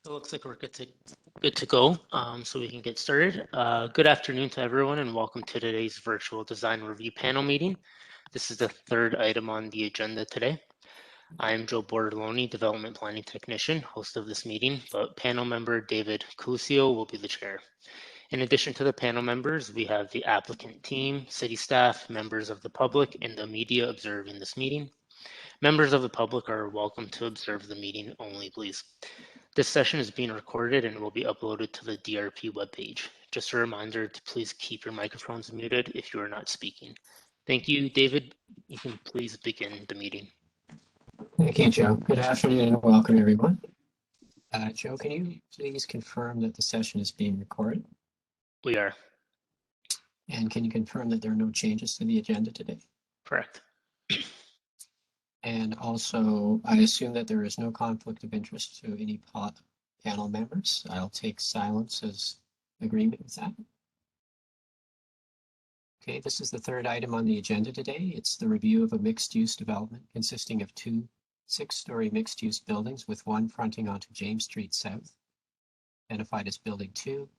It looks like we're good to go, so we can get started. Good afternoon to everyone, and welcome to today's virtual design review panel meeting. This is the third item on the agenda today. I'm Joe Bordeloni, Development Planning Technician, host of this meeting, but panel member David Clusio will be the chair. In addition to the panel members, we have the applicant team, city staff, members of the public, and the media observing this meeting. Members of the public are welcome to observe the meeting only, please. This session is being recorded and will be uploaded to the DRP webpage. Just a reminder to please keep your microphones muted if you are not speaking. Thank you, David. You can please begin the meeting. Thank you, Joe. Good afternoon and welcome, everyone. Joe, can you please confirm that the session is being recorded? We are. And can you confirm that there are no changes to the agenda today? Correct. And also, I assume that there is no conflict of interest to any panel members. I'll take silence as agreement with that. Okay, this is the third item on the agenda today. It's the review of a mixed-use development consisting of two 6-story mixed-use buildings with one fronting onto James Street South, identified as Building 2,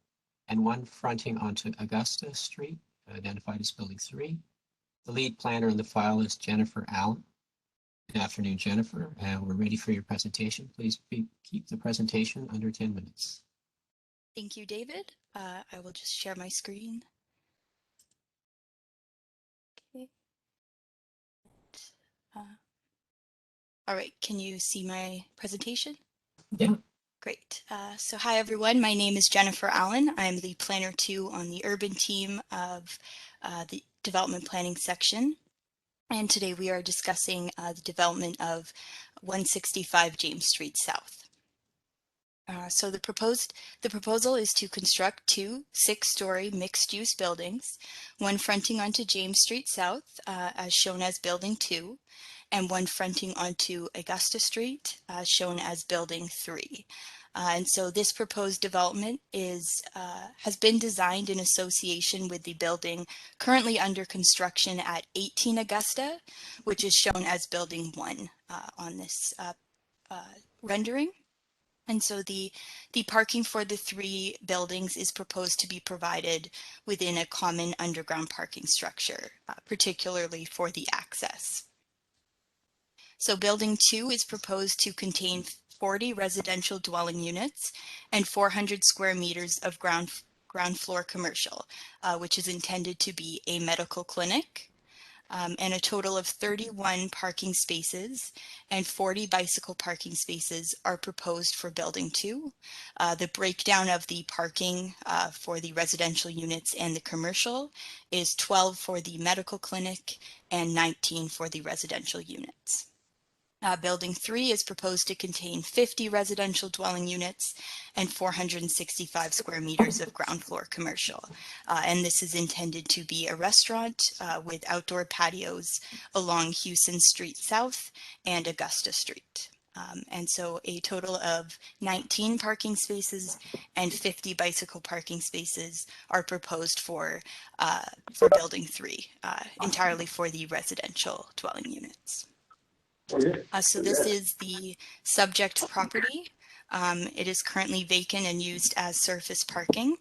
and one fronting onto Augusta Street, identified as Building 3. The lead planner in the file is Jennifer Allen. Good afternoon, Jennifer. We're ready for your presentation. Please keep the presentation under 10 minutes. Thank you, David. I will just share my screen. Okay. All right, can you see my presentation? Yeah. Great. So hi, everyone. My name is Jennifer Allen. I'm the Planner 2 on the urban team of the Development Planning section. And today we are discussing the development of 165 James Street South. So the proposal is to construct two 6-story mixed-use buildings, one fronting onto James Street South, as shown as Building 2, and one fronting onto Augusta Street, shown as Building 3. And so this proposed development has been designed in association with the building currently under construction at 18 Augusta, which is shown as Building 1 on this rendering. And so the parking for the three buildings is proposed to be provided within a common underground parking structure, particularly for the access. So Building 2 is proposed to contain 40 residential dwelling units and 400 square meters of ground floor commercial, which is intended to be a medical clinic, and a total of 31 parking spaces and 40 bicycle parking spaces are proposed for Building 2. The breakdown of the parking for the residential units and the commercial is 12 for the medical clinic and 19 for the residential units. Building 3 is proposed to contain 50 residential dwelling units and 465 square meters of ground floor commercial. And this is intended to be a restaurant with outdoor patios along Houston Street South and Augusta Street. And so a total of 19 parking spaces and 50 bicycle parking spaces are proposed for Building 3, entirely for the residential dwelling units. So this is the subject property. It is currently vacant and used as surface parking.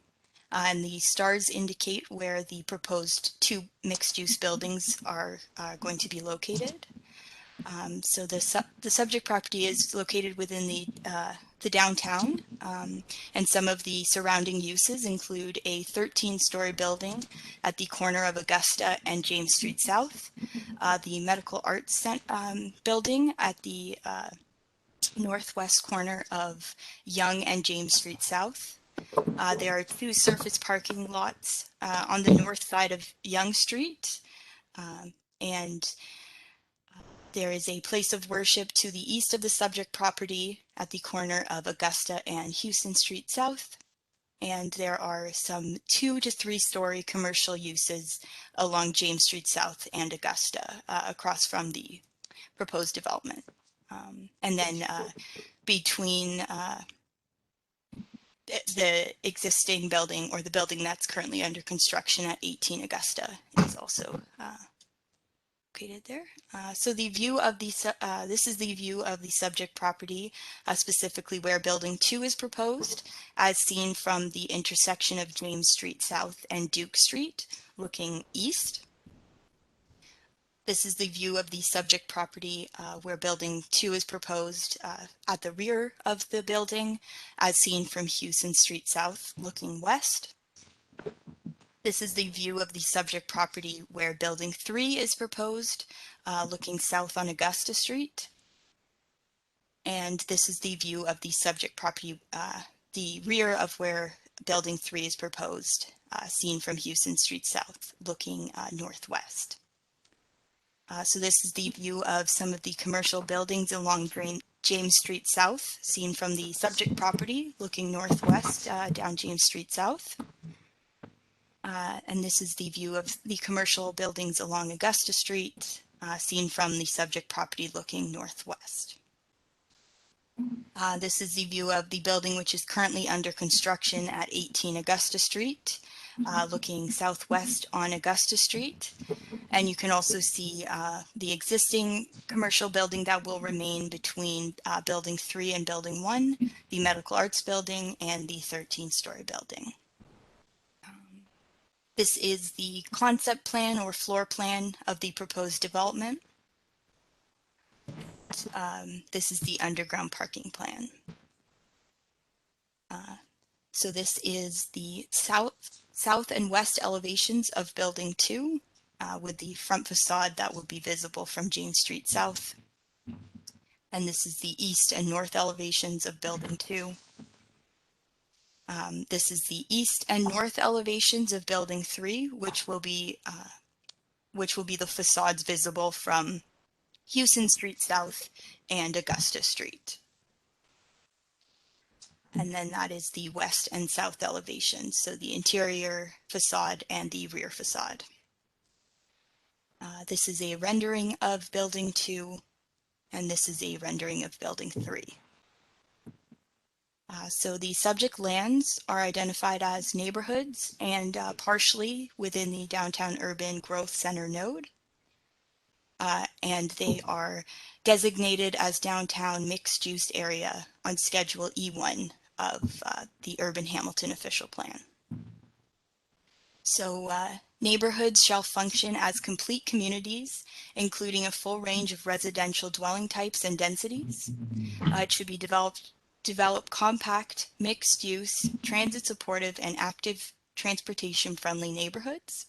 And the stars indicate where the proposed two mixed-use buildings are going to be located. So the subject property is located within the downtown, and some of the surrounding uses include a 13-story building at the corner of Augusta and James Street South, the Medical Arts building at the northwest corner of Yonge and James Street South. There are two surface parking lots on the north side of Yonge Street, and there is a place of worship to the east of the subject property at the corner of Augusta and Houston Street South. And there are some 2 to 3 story commercial uses along James Street South and Augusta across from the proposed development. And then between the existing building, or the building that's currently under construction at 18 Augusta, is also located there. So the view of the this is the view of the subject property, specifically where Building 2 is proposed, as seen from the intersection of James Street South and Duke Street, looking east. This is the view of the subject property where Building 2 is proposed at the rear of the building, as seen from Houston Street South, looking west. This is the view of the subject property where Building 3 is proposed, looking south on Augusta Street. And this is the view of the subject property, the rear of where Building 3 is proposed, seen from Houston Street South, looking northwest. So this is the view of some of the commercial buildings along James Street South, seen from the subject property, looking northwest down James Street South. And this is the view of the commercial buildings along Augusta Street, seen from the subject property, looking northwest. This is the view of the building which is currently under construction at 18 Augusta Street, looking southwest on Augusta Street. And you can also see the existing commercial building that will remain between Building 3 and Building 1, the Medical Arts Building, and the 13-story building. This is the concept plan or floor plan of the proposed development. This is the underground parking plan. So this is the south and west elevations of Building 2, with the front facade that will be visible from James Street South. And this is the east and north elevations of Building 2. This is the east and north elevations of Building 3, which will be the facades visible from Houston Street South and Augusta Street. And then that is the west and south elevations, so the interior facade and the rear facade. This is a rendering of Building 2, and this is a rendering of Building 3. So the subject lands are identified as neighborhoods and partially within the Downtown Urban Growth Center node. And they are designated as downtown mixed-use area on Schedule E1 of the Urban Hamilton Official Plan. So neighborhoods shall function as complete communities, including a full range of residential dwelling types and densities. It should be develop compact, mixed-use, transit-supportive, and active transportation-friendly neighborhoods.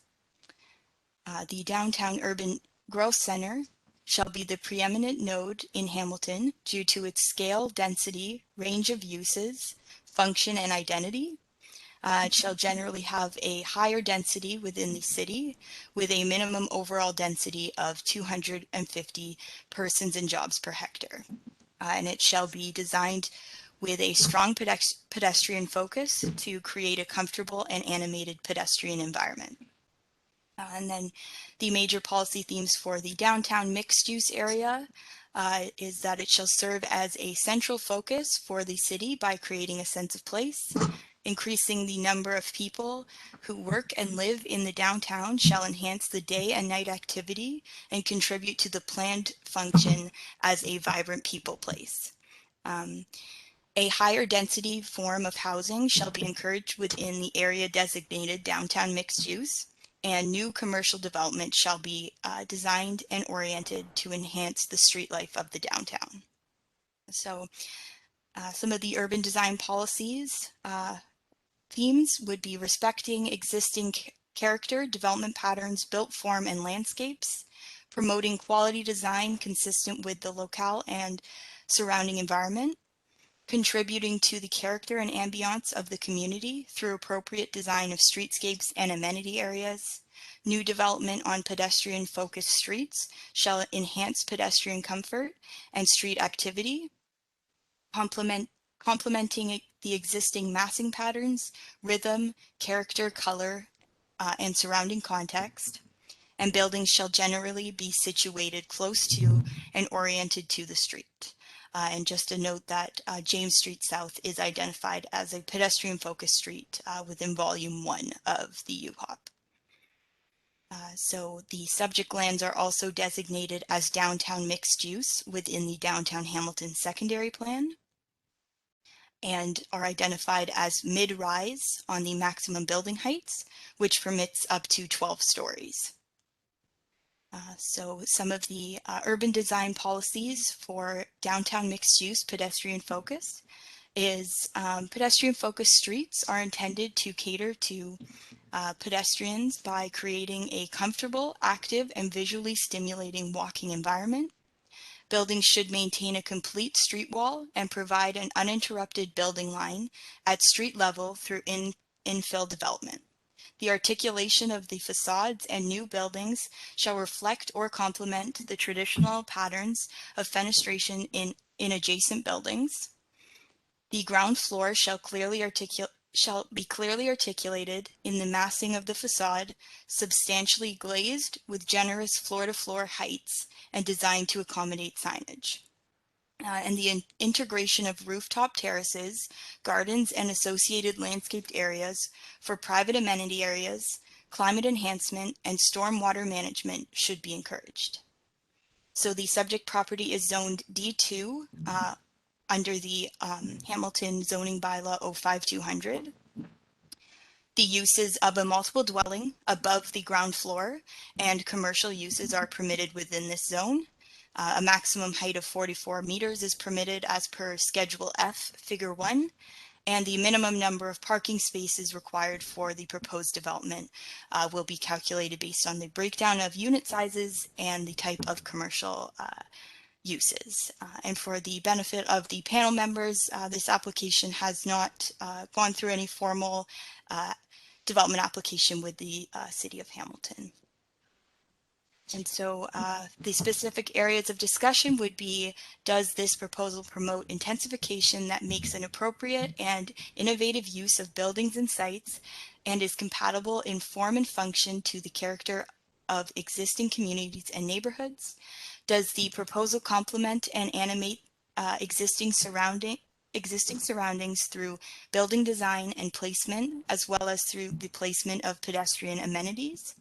The Downtown Urban Growth Center shall be the preeminent node in Hamilton due to its scale, density, range of uses, function, and identity. It shall generally have a higher density within the city with a minimum overall density of 250 persons and jobs per hectare. And it shall be designed with a strong pedestrian focus to create a comfortable and animated pedestrian environment. And then the major policy themes for the downtown mixed-use area is that it shall serve as a central focus for the city by creating a sense of place. Increasing the number of people who work and live in the downtown shall enhance the day and night activity and contribute to the planned function as a vibrant people place. A higher density form of housing shall be encouraged within the area designated downtown mixed use, and new commercial development shall be designed and oriented to enhance the street life of the downtown. So some of the urban design policies themes would be respecting existing character, development patterns, built form, and landscapes, promoting quality design consistent with the locale and surrounding environment, contributing to the character and ambiance of the community through appropriate design of streetscapes and amenity areas. New development on pedestrian-focused streets shall enhance pedestrian comfort and street activity, complementing the existing massing patterns, rhythm, character, color, and surrounding context. And buildings shall generally be situated close to and oriented to the street. And just a note that James Street South is identified as a pedestrian-focused street within Volume 1 of the UHOP. So the subject lands are also designated as downtown mixed use within the Downtown Hamilton Secondary Plan and are identified as mid-rise on the maximum building heights, which permits up to 12 stories. So some of the urban design policies for downtown mixed use pedestrian focus is pedestrian focused streets are intended to cater to pedestrians by creating a comfortable, active, and visually stimulating walking environment. Buildings should maintain a complete street wall and provide an uninterrupted building line at street level through infill development. The articulation of the facades and new buildings shall reflect or complement the traditional patterns of fenestration in adjacent buildings. The ground floor shall be clearly articulated in the massing of the facade, substantially glazed with generous floor-to-floor heights and designed to accommodate signage. And the integration of rooftop terraces, gardens, and associated landscaped areas for private amenity areas, climate enhancement, and stormwater management should be encouraged. So the subject property is zoned D2 under the Hamilton zoning bylaw 05200. The uses of a multiple dwelling above the ground floor and commercial uses are permitted within this zone. A maximum height of 44 meters is permitted as per Schedule F, Figure 1, and the minimum number of parking spaces required for the proposed development will be calculated based on the breakdown of unit sizes and the type of commercial uses. And for the benefit of the panel members, this application has not gone through any formal development application with the City of Hamilton. And so the specific areas of discussion would be, does this proposal promote intensification that makes an appropriate and innovative use of buildings and sites and is compatible in form and function to the character of existing communities and neighborhoods? Does the proposal complement and animate existing surroundings through building design and placement, as well as through the placement of pedestrian amenities?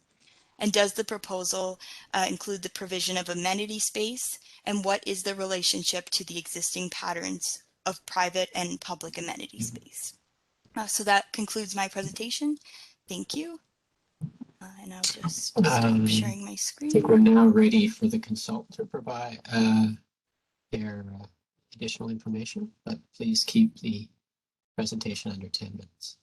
And does the proposal include the provision of amenity space? And what is the relationship to the existing patterns of private and public amenity space? So that concludes my presentation. Thank you. And I'll just stop sharing my I screen. think we're now ready for the consultant to provide their additional information, but please keep the presentation under 10 minutes.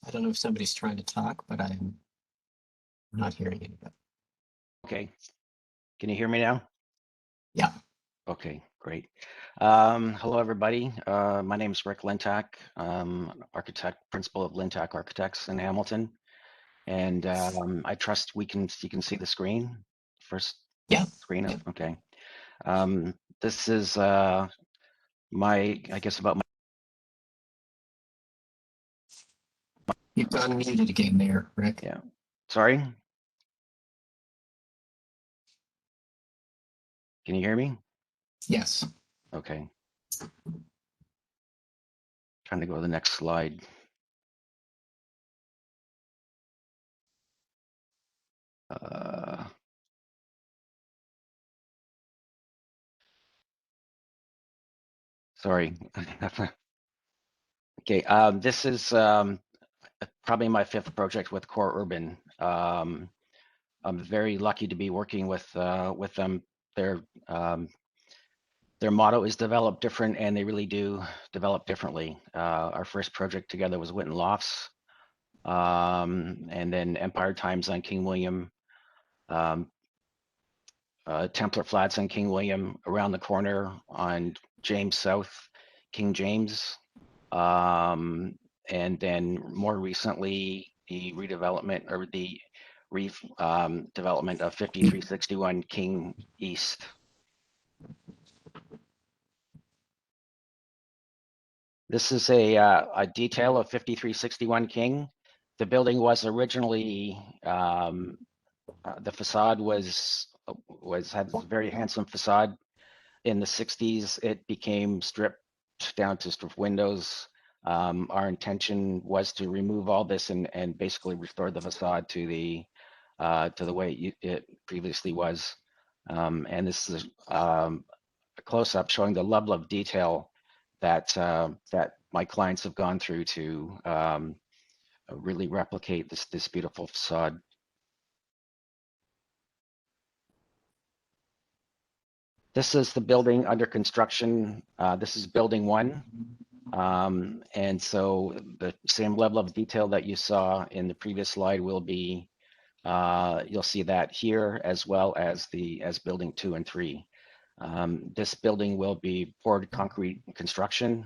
I don't know if somebody's trying to talk, but I'm not hearing anybody. Okay. Can you hear me now? Yeah. Okay, great. Hello, everybody. My name is Rick Lintak. Architect, principal of Lintak Architects in Hamilton. And I trust you can see the screen first. Yeah. Screen up. Yeah. Okay. This is I guess about my. You've unmuted again there, Rick. Yeah. Sorry. Can you hear me? Yes. Okay. Trying to go to the next slide. Sorry. Okay. This is probably my fifth project with Core Urban. I'm very lucky to be working with them. Their motto is develop different, and they really do develop differently. Our first project together was Witten Lofts, and then Empire Times on King William, Templar Flats on King William, around the corner on James South, King James, and then more recently the redevelopment or the development of 5361 King East. This is a detail of 5361 King. The building was originally, the facade had a very handsome facade. In the 60s, it became stripped down to strip windows. Our intention was to remove all this and basically restore the facade to the way it previously was. And this is a close-up showing the level of detail that my clients have gone through to really replicate this beautiful facade. This is the building under construction. This is building 1. And so the same level of detail that you saw in the previous slide will be, you'll see that here, as well as building 2 and 3. This building will be poured concrete construction,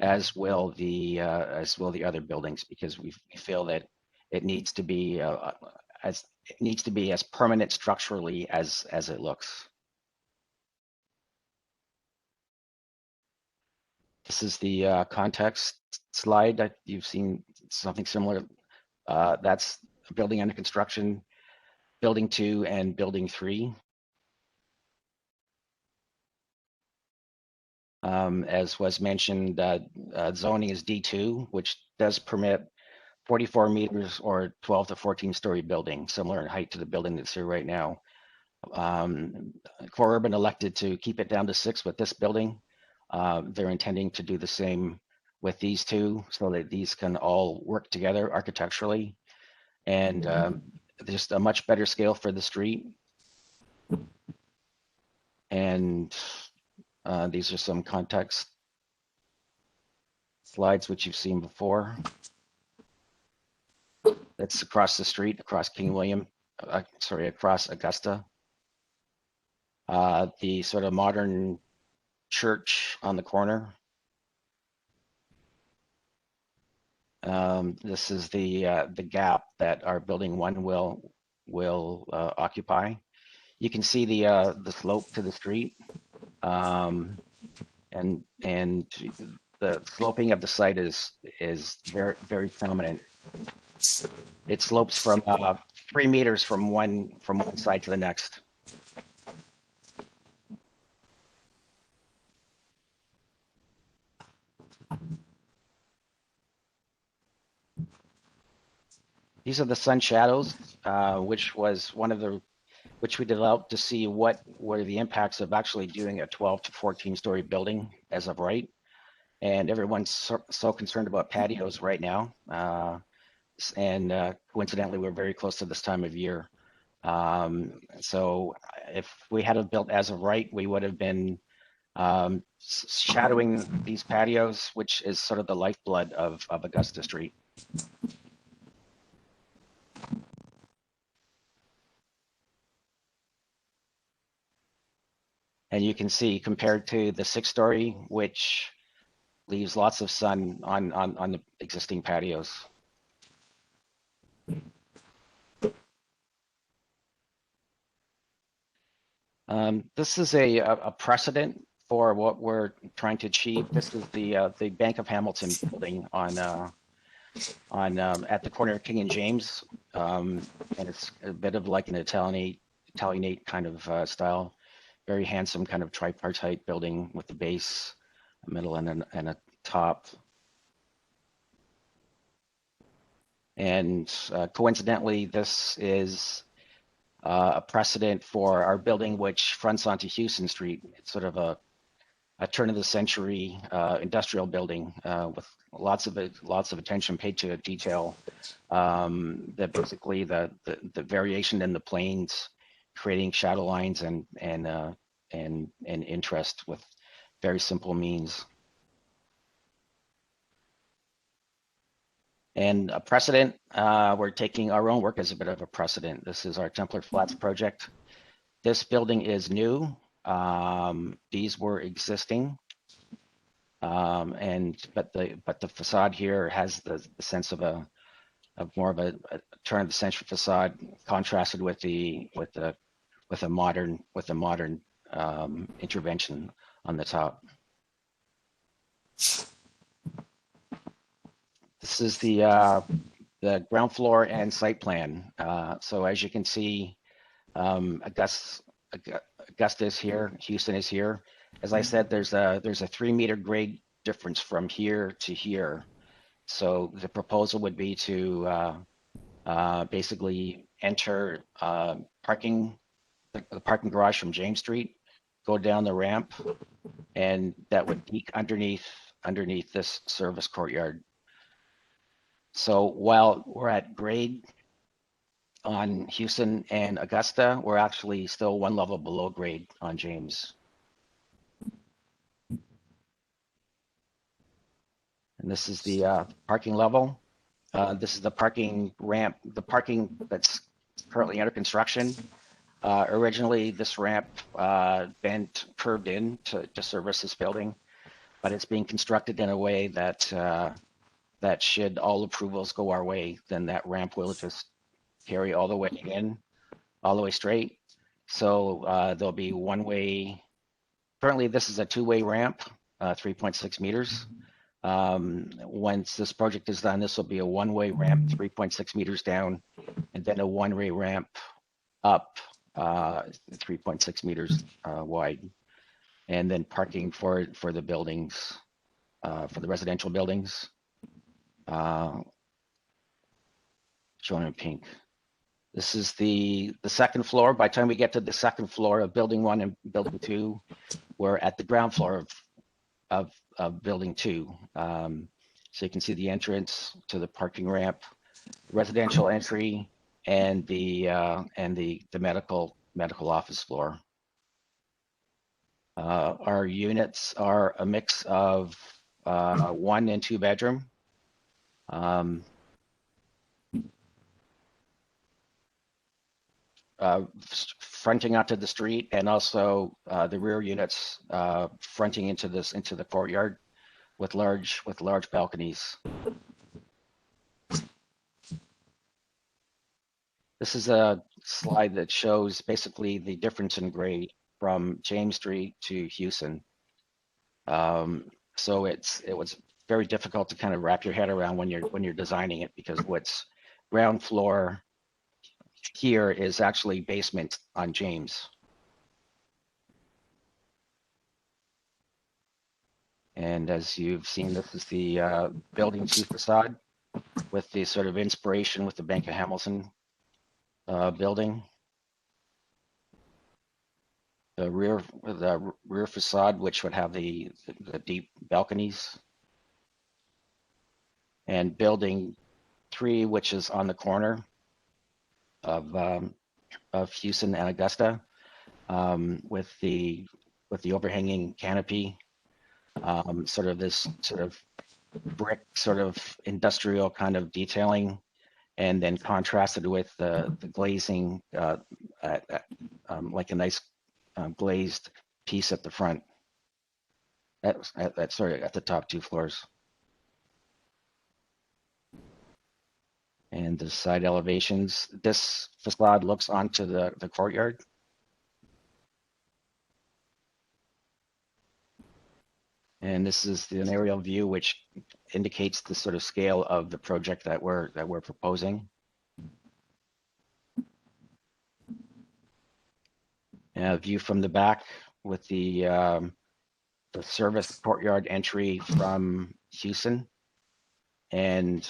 as will the other buildings, because we feel that it needs to be as permanent structurally as it looks. This is the context slide that you've seen something similar. That's a building under construction, building 2 and building 3. As was mentioned, zoning is D2, which does permit 44 meters or 12 to 14-story building, similar in height to the building that's here right now. Core Urban elected to keep it down to 6 with this building. They're intending to do the same with these 2, so that these can all work together architecturally, and just a much better scale for the street. And these are some context slides which you've seen before. That's across the street, across King William, across Augusta. The sort of modern church on the corner. This is the gap that our building 1 will occupy. You can see the slope to the street, and the sloping of the site is very, very prominent. It slopes from 3 meters from one side to the next. These are the sun shadows, which we developed to see what were the impacts of actually doing a 12 to 14-story building as of right. And everyone's so concerned about patios right now. And coincidentally, we're very close to this time of year. So if we had have built as of right, we would have been shadowing these patios, which is sort of the lifeblood of Augusta Street. And you can see, compared to the 6-story, which leaves lots of sun on the existing patios. This is a precedent for what we're trying to achieve. This is the Bank of Hamilton building at the corner of King and James, and it's a bit of like an Italianate kind of style. Very handsome kind of tripartite building with the base, a middle, and a top. And coincidentally, this is a precedent for our building, which fronts onto Houston Street. It's sort of a turn of the century industrial building with lots of attention paid to detail. That basically the variation in the planes, creating shadow lines and interest with very simple means. And a precedent, we're taking our own work as a bit of a precedent. This is our Templar Flats project. This building is new. These were existing, but the facade here has the sense of more of a turn of the century facade, contrasted with a modern intervention on the top. This is the ground floor and site plan. So as you can see, Augusta is here, Houston is here. As I said, there's a 3-meter grade difference from here to here. So the proposal would be to basically enter the parking garage from James Street, go down the ramp, and that would peak underneath this service courtyard. So while we're at grade on Houston and Augusta, we're actually still 1 level below grade on James. And this is the parking level. This is the parking ramp, the parking that's currently under construction. Originally, this ramp curved in to service this building, but it's being constructed in a way that that should all approvals go our way, then that ramp will just carry all the way in, all the way straight. So there'll be one-way. Currently, this is a 2-way ramp, 3.6 meters. Once this project is done, this will be a 1-way ramp, 3.6 meters down, and then a 1-way ramp up, 3.6 meters wide, and then parking for the buildings, for the residential buildings, shown in pink. This is the second floor. By the time we get to the second floor of building 1 and building 2, we're at the ground floor of building 2. So you can see the entrance to the parking ramp, residential entry, and the medical office floor. Our units are a mix of 1 and 2 bedroom. Fronting onto the street, and also the rear units fronting into the courtyard with large balconies. This is a slide that shows basically the difference in grade from James Street to Houston. So it was very difficult to kind of wrap your head around when you're designing it, because what's ground floor here is actually basement on James. And as you've seen, this is the building 2 facade with the sort of inspiration with the Bank of Hamilton building. The rear facade, which would have the deep balconies. And building 3, which is on the corner of Houston and Augusta, with the overhanging canopy, sort of this sort of brick sort of industrial kind of detailing, and then contrasted with the glazing, like a nice glazed piece at the front. That's sorry, at the top 2 floors. And the side elevations, this facade looks onto the courtyard. And this is an aerial view which indicates the sort of scale of the project that we're proposing. And a view from the back with the service courtyard entry from Houston, and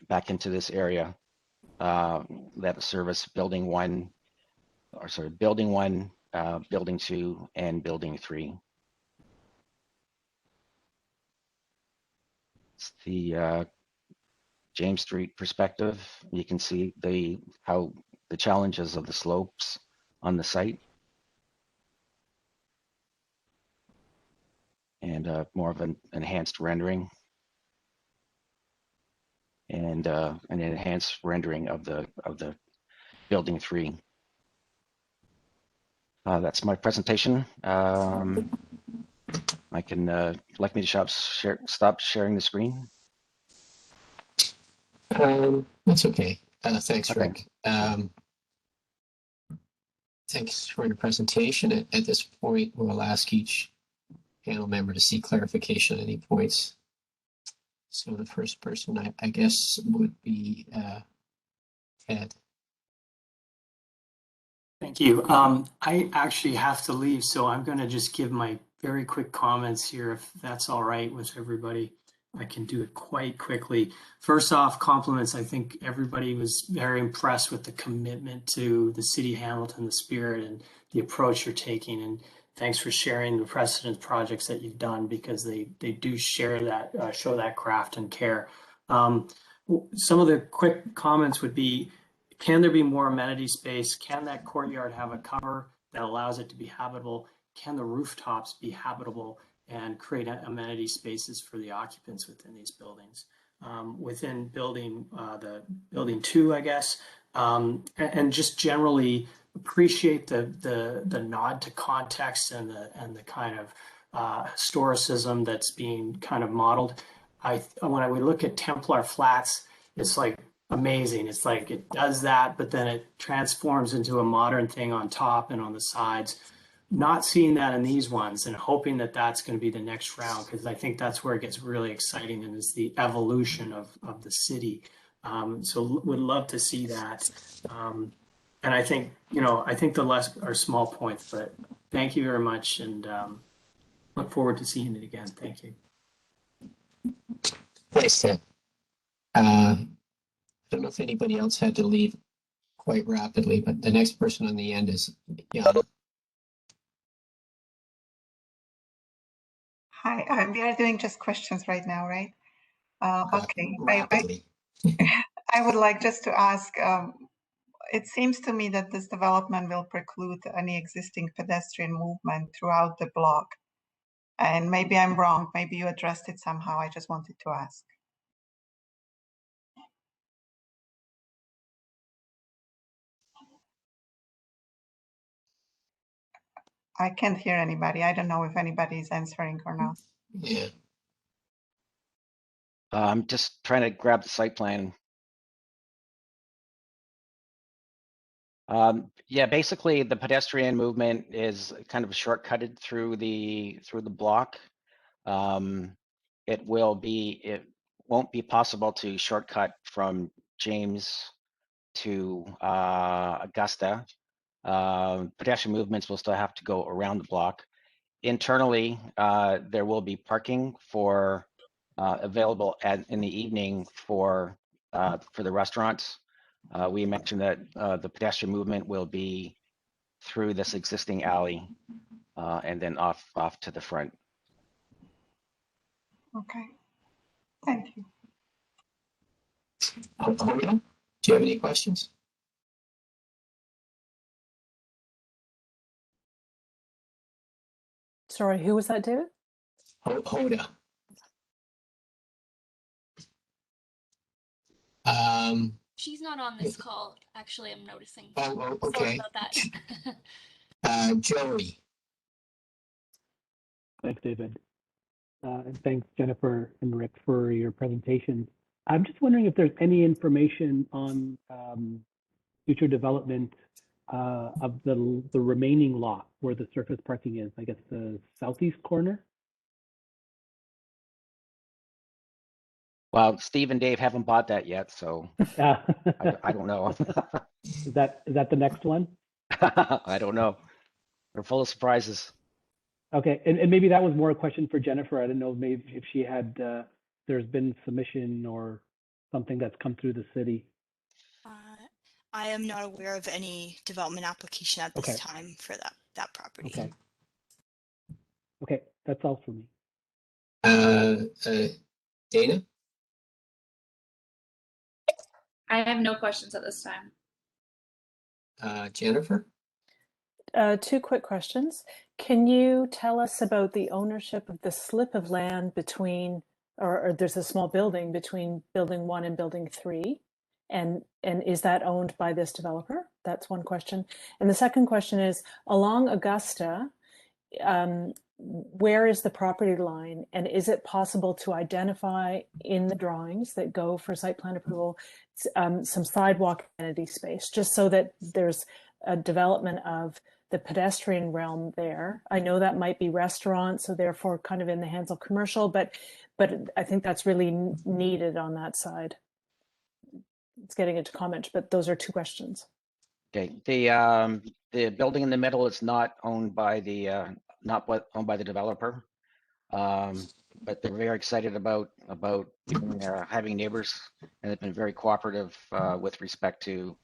back into this area that service building 1, or sorry, building 1, building 2, and building 3. It's the James Street perspective. You can see how the challenges of the slopes on the site, and more of an enhanced rendering, and an enhanced rendering of the building 3. That's my presentation. I can like me to stop sharing the screen. That's okay. Thanks, Okay. Rick. Thanks for your presentation. At this point, we'll ask each panel member to see clarification on any points. So the first person, I guess, would be Ed. Thank you. I actually have to leave, so I'm going to just give my very quick comments here, if that's all right with everybody. I can do it quite quickly. First off, compliments. I think everybody was very impressed with the commitment to the City of Hamilton, the spirit and the approach you're taking. And thanks for sharing the precedent projects that you've done, because they do share that, show that craft and care. Some of the quick comments would be, can there be more amenity space? Can that courtyard have a cover that allows it to be habitable? Can the rooftops be habitable and create amenity spaces for the occupants within these buildings? Within the building 2, I guess, and just generally appreciate the nod to context and the kind of historicism that's being kind of modeled. When I would look at Templar Flats, it's like amazing. It's like it does that, but then it transforms into a modern thing on top and on the sides. Not seeing that in these ones, and hoping that that's going to be the next round, because I think that's where it gets really exciting, and is the evolution of the city. So would love to see that. And I think, I think the rest are small points, but thank you very much, and look forward to seeing it again. Thank you. Thanks, Ed. I don't know if anybody else had to leave quite rapidly, but the next person on the end is Yana. Hi, we are doing just questions right now, right? Okay, Rapidly. I would like just to ask, it seems to me that this development will preclude any existing pedestrian movement throughout the block. And maybe I'm wrong, maybe you addressed it somehow, I just wanted to ask. I can't hear anybody. I don't know if anybody is answering or not. Yeah. I'm just trying to grab the site plan. Yeah, basically the pedestrian movement is kind of shortcutted through the block. It won't be possible to shortcut from James to Augusta. Pedestrian movements will still have to go around the block. Internally, there will be parking for available in the evening for the restaurants. We mentioned that the pedestrian movement will be through this existing alley and then off to the front. Okay, thank you. Hoda, do you have any questions? Sorry, who was that, David? Hoda. She's not on this call, actually, I'm noticing. Oh, Sorry okay. about that. Joey. Thanks, David. And thanks, Jennifer and Rick, for your presentation. I'm just wondering if there's any information on future development of the remaining lot where the surface parking is, I guess the southeast corner? Well, Steve and Dave haven't bought that yet, so I don't know. Is that the next one? I don't know. They're full of surprises. Okay, and maybe that was more a question for Jennifer. I don't know maybe if she had, there's been submission or something that's come through the city. I am not aware of any development application at this time for that property. Okay. Okay, that's all for me. Dana? I have no questions at this time. Jennifer? Two quick questions. Can you tell us about the ownership of the slip of land between, or there's a small building between building 1 and building 3? And is that owned by this developer? That's one question. And the second question is, along Augusta, where is the property line? And is it possible to identify in the drawings that go for site plan approval some sidewalk amenity space, just so that there's a development of the pedestrian realm there. I know that might be restaurants, so therefore kind of in the hands of commercial, but I think that's really needed on that side. It's getting into comment, but those are 2 questions. Okay, the building in the middle is not owned by the owned by the developer. But they're very excited about having neighbors, and they've been very cooperative with respect to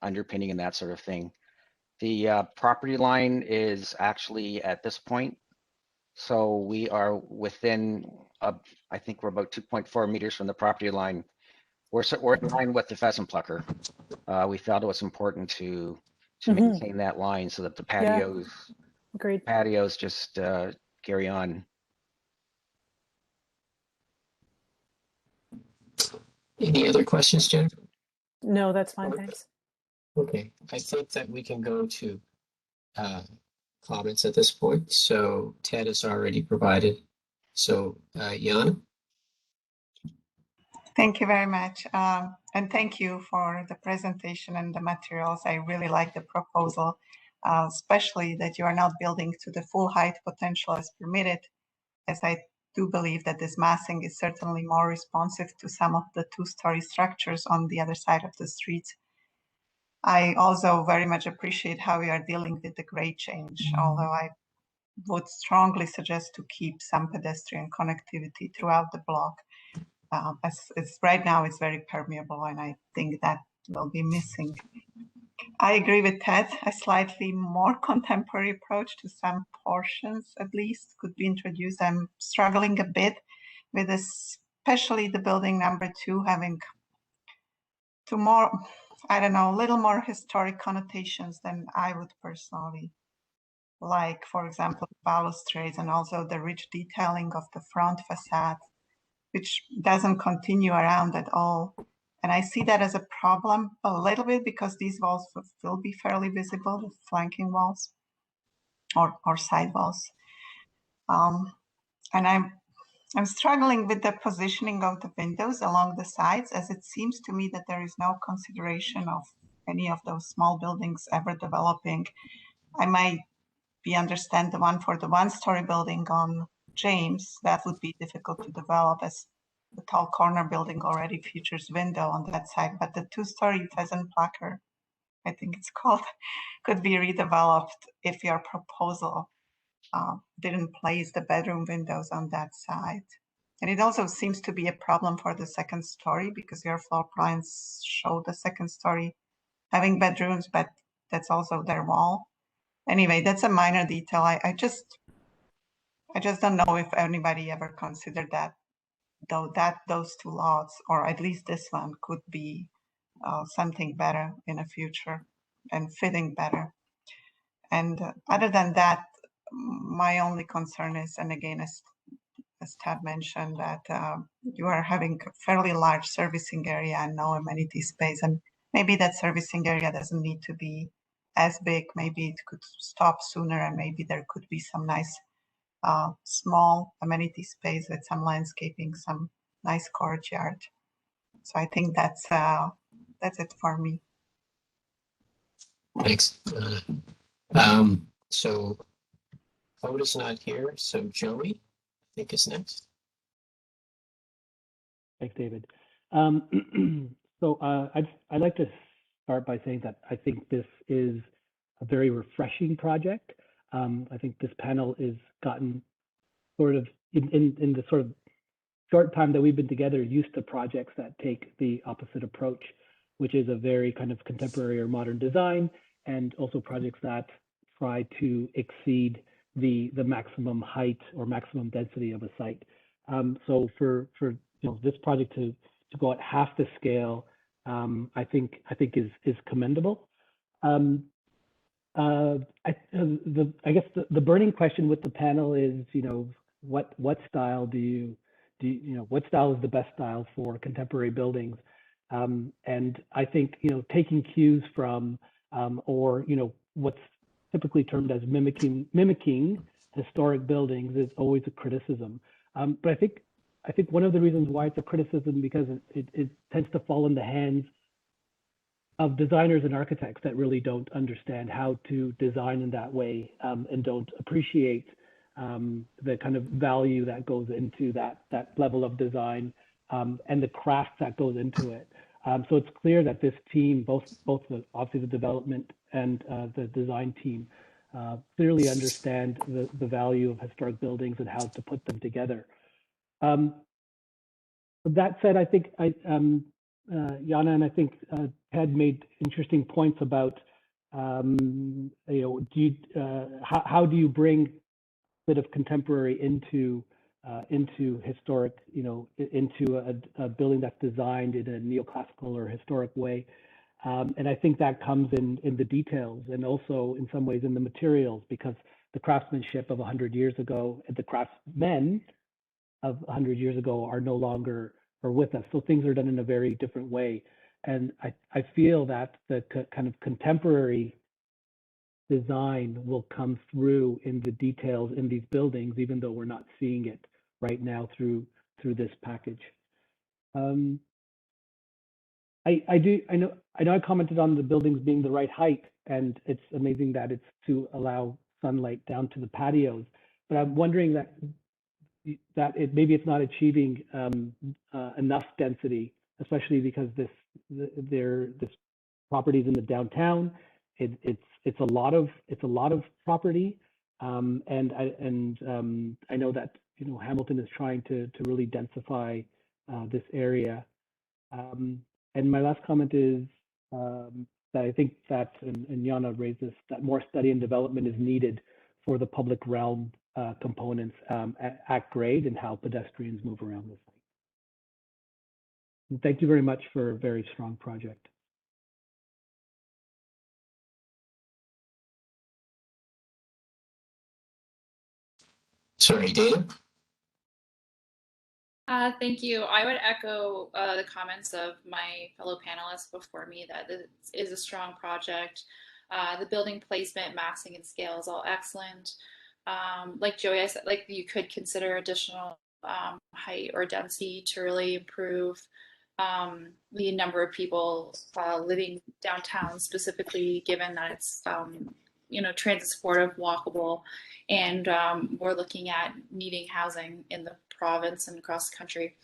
underpinning and that sort of thing. The property line is actually at this point, so we are within, I think we're about 2.4 meters from the property line. We're in line with the pheasant plucker. We felt it was important to maintain that line so that the patios Agreed. just carry on. Any other questions, Jennifer? No, that's fine, thanks. Okay, I think that we can go to comments at this point. So Ted has already provided. So Jan? Thank you very much. And thank you for the presentation and the materials. I really like the proposal, especially that you are not building to the full height potential as permitted, as I do believe that this massing is certainly more responsive to some of the 2-story structures on the other side of the street. I also very much appreciate how we are dealing with the grade change, although I would strongly suggest to keep some pedestrian connectivity throughout the block. As it's right now, it's very permeable, and I think that will be missing. I agree with Ted. A slightly more contemporary approach to some portions, at least, could be introduced. I'm struggling a bit with especially the building number 2 having more, I don't know, a little more historic connotations than I would personally like. For example, balustrades and also the rich detailing of the front facade, which doesn't continue around at all. And I see that as a problem a little bit because these walls will be fairly visible, the flanking walls or side walls. And I'm struggling with the positioning of the windows along the sides, as it seems to me that there is no consideration of any of those small buildings ever developing. I might understand the one for the 1-story building on James. That would be difficult to develop, as the tall corner building already features window on that side, but the 2-story pheasant plucker, I think it's called, could be redeveloped if your proposal didn't place the bedroom windows on that side. And it also seems to be a problem for the 2nd story because your floor plans show the 2nd story having bedrooms, but that's also their wall. Anyway, that's a minor detail. I just don't know if anybody ever considered that, though, that those 2 lots, or at least this one, could be something better in the future and fitting better. And other than that, my only concern is, and again, as Ted mentioned, that you are having a fairly large servicing area and no amenity space, and maybe that servicing area doesn't need to be as big. Maybe it could stop sooner, and maybe there could be some nice small amenity space with some landscaping, some nice courtyard. So I think that's it for me. Thanks. So Hoda's not here, so Joey, I think, is next. Thanks, David. So I'd like to start by saying that I think this is a very refreshing project. I think this panel has gotten sort of in the sort of short time that we've been together used to projects that take the opposite approach, which is a very kind of contemporary or modern design, and also projects that try to exceed the maximum height or maximum density of a site. So for this project to go at half the scale, I think is commendable. I guess the burning question with the panel is, what style what style is the best style for contemporary buildings? And I think taking cues from or what's typically termed as mimicking historic buildings is always a criticism. But I think one of the reasons why it's a criticism because it tends to fall in the hands designers and architects that really don't understand how to design in that way, and don't appreciate the kind of value that goes into that level of design, and the craft that goes into it. So it's clear that this team, both obviously the development and the design team, clearly understand the value of historic buildings and how to put them together. That said, I think Jana and I think Ted made interesting points about how do you bring a bit of contemporary into historic, into a building that's designed in a neoclassical or historic way. And I think that comes in the details, and also in some ways in the materials, because the craftsmanship of 100 years ago and the craftsmen of 100 years ago are no longer with us. So things are done in a very different way. And I feel that the kind of contemporary design will come through in the details in these buildings, even though we're not seeing it right now through this package. I know I commented on the buildings being the right height, and it's amazing that it's to allow sunlight down to the patios. But I'm wondering that maybe it's not achieving enough density, especially because this property is in the downtown. It's a lot of property, and I know that Hamilton is trying to really densify this area. And my last comment is that I think that, and Jana raised this, that more study and development is needed for the public realm components at grade and how pedestrians move around the site. And thank you very much for a very strong project. Sorry, Dana? Thank you. I would echo the comments of my fellow panelists before me that this is a strong project. The building placement, massing, and scale is all excellent. Like Joey, I said, like you could consider additional height or density to really improve the number of people living downtown, specifically given that it's transit supportive, walkable, and we're looking at needing housing in the province and across the country.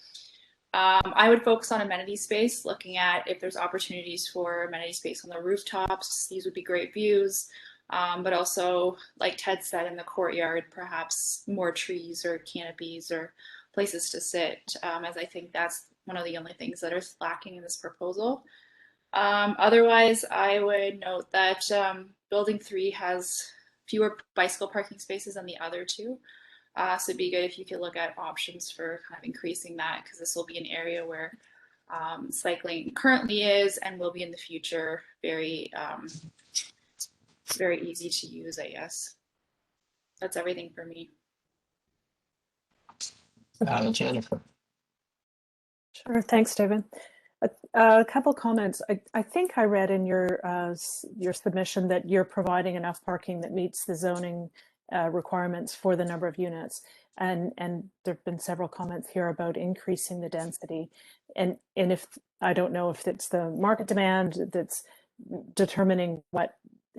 I would focus on amenity space, looking at if there's opportunities for amenity space on the rooftops. These would be great views, but also, like Ted said, in the courtyard, perhaps more trees or canopies or places to sit, as I think that's one of the only things that are lacking in this proposal. Otherwise, I would note that Building 3 has fewer bicycle parking spaces than the other two. So it'd be good if you could look at options for kind of increasing that, because this will be an area where cycling currently is and will be in the future very, very easy to use, I guess. That's everything for me. Jennifer. Sure, thanks, David. A couple comments. I think I read in your submission that you're providing enough parking that meets the zoning requirements for the number of units, and there have been several comments here about increasing the density, and if I don't know if it's the market demand that's determining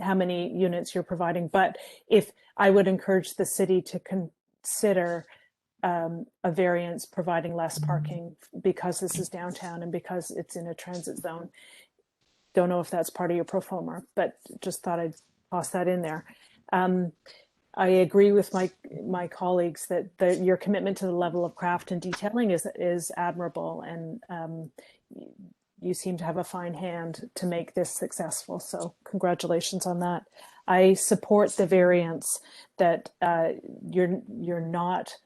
how many units you're providing, but if I would encourage the city to consider a variance providing less parking because this is downtown and because it's in a transit zone. Don't know if that's part of your pro forma, but just thought I'd toss that in there. I agree with my colleagues that your commitment to the level of craft and detailing is admirable, and you seem to have a fine hand to make this successful. So congratulations on that. I support the variance that you're not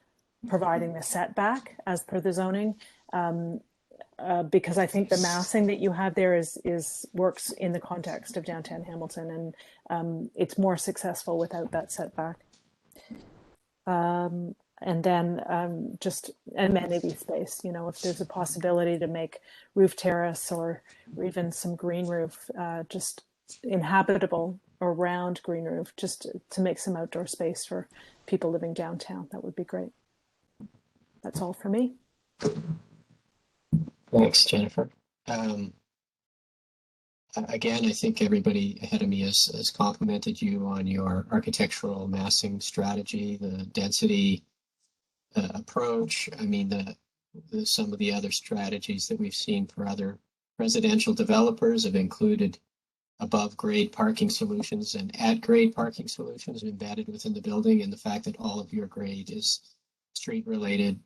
providing the setback as per the zoning, because I think the massing that you have there works in the context of downtown Hamilton, and it's more successful without that setback. And then just amenity space, if there's a possibility to make roof terrace or even some green roof, just inhabitable or round green roof, just to make some outdoor space for people living downtown, that would be great. That's all for me. Thanks, Jennifer. again, I think everybody ahead of me has complimented you on your architectural massing strategy, the density approach. I mean, some of the other strategies that we've seen for other residential developers have included above grade parking solutions and at grade parking solutions embedded within the building. And the fact that all of your grade is street related,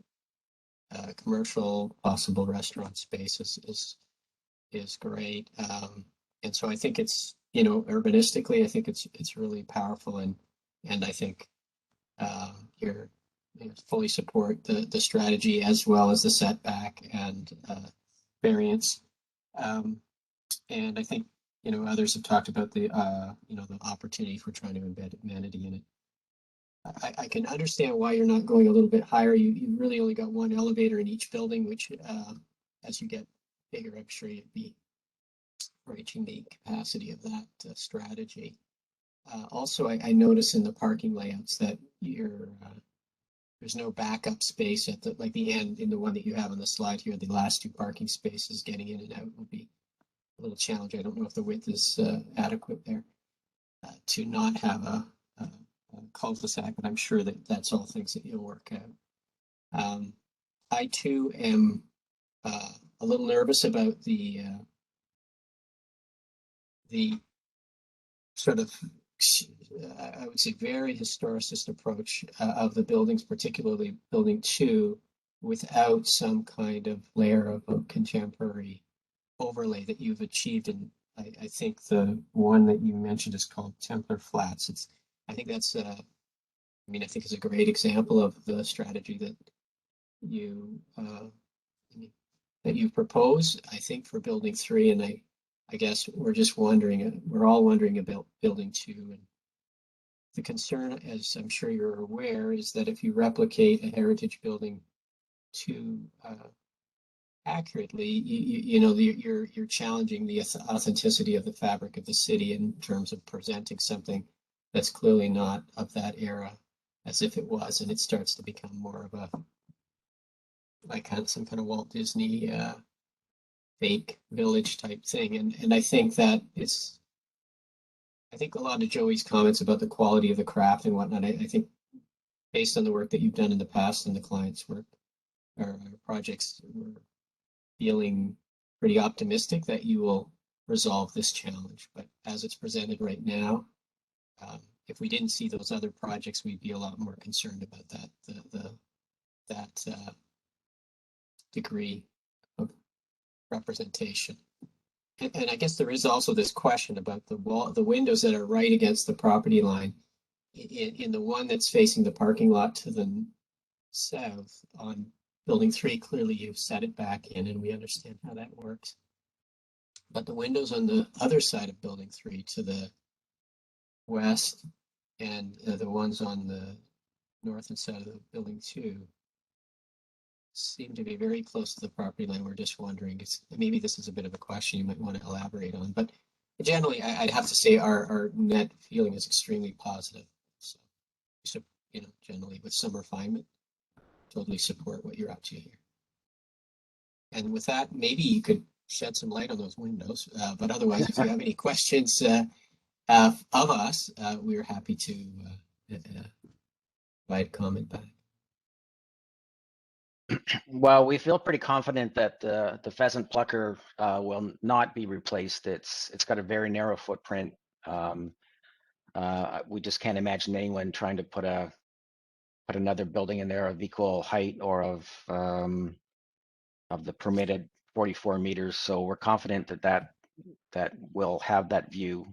commercial, possible restaurant spaces is great. And so I think it's, you know, urbanistically, I think it's really powerful, and I think you're fully support the strategy as well as the setback and variance. And I think, you know, others have talked about the you know, the opportunity for trying to embed amenity in it. I can understand why you're not going a little bit higher. You really only got one elevator in each building, which as you get bigger, I'm sure you'd be reaching the capacity of that strategy. Also, I notice in the parking layouts that there's no backup space at the end in the one that you have on the slide here. The last two parking spaces getting in and out would be a little challenge. I don't know if the width is adequate there to not have a cul-de-sac, but I'm sure that that's all things that you'll work out. I too am a little nervous about the sort of, I would say, very historicist approach of the buildings, particularly building 2, without some kind of layer of contemporary overlay that you've achieved. And I think the one that you mentioned is called Templar Flats. I think that's I mean, I think it's a great example of the strategy that you propose, I think, for building 3. And I guess we're all wondering about building 2. And the concern, as I'm sure you're aware, is that if you replicate a heritage building too accurately, you know, you're challenging the authenticity of the fabric of the city in terms of presenting something that's clearly not of that era as if it was, and it starts to become more of a some kind of Walt Disney fake village type thing. And I think that I think a lot of Joey's comments about the quality of the craft and whatnot, I think based on the work that you've done in the past and the client's work or projects, we're feeling pretty optimistic that you will resolve this challenge. But as it's presented right now, if we didn't see those other projects, we'd be a lot more concerned about that degree of representation. And I guess there is also this question about the windows that are right against the property line. In the one that's facing the parking lot to the south on building 3, clearly you've set it back in, and we understand how that works. But the windows on the other side of building 3 to the west and the ones on the north and south of building 2 seem to be very close to the property line. We're just wondering, maybe this is a bit of a question you might want to elaborate on, but generally I'd have to say our net feeling is extremely positive. So you know, generally with some refinement, totally support what you're up to here. And with that, maybe you could shed some light on those windows, but otherwise, if you have any questions of us, we're happy to provide comment back. Well, we feel pretty confident that the pheasant plucker will not be replaced. It's got a very narrow footprint. We just can't imagine anyone trying to put another building in there of equal height or of the permitted 44 meters. So we're confident that will have that view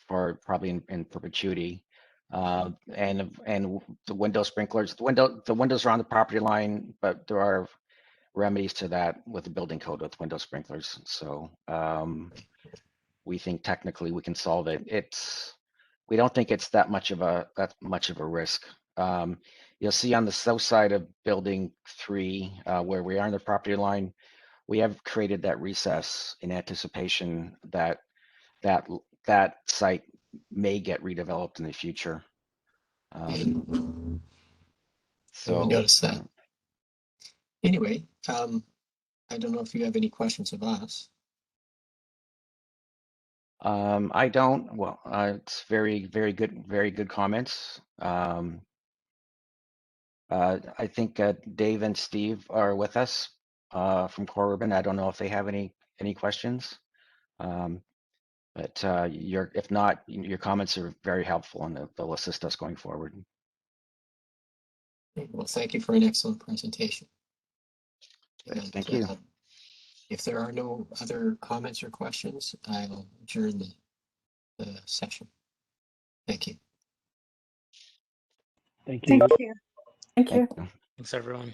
for probably in perpetuity. And the window sprinklers, the windows are on the property line, but there are remedies to that with the building code with window sprinklers. So we think technically we can solve it. We don't think it's that much of a risk. You'll see on the south side of building 3, where we are on the property line, we have created that recess in anticipation that site may get redeveloped in the future. So we noticed that. Anyway, I don't know if you have any questions of us. I don't, well, it's very good comments. I think Dave and Steve are with us from Core Urban. I don't know if they have any questions. But if not, your comments are very helpful and they'll assist us going forward. Well, thank you for an excellent presentation. And, Thank you. If there are no other comments or questions, I'll adjourn the session. Thank you. Thank you. Thank you. Thank you. Thanks, everyone.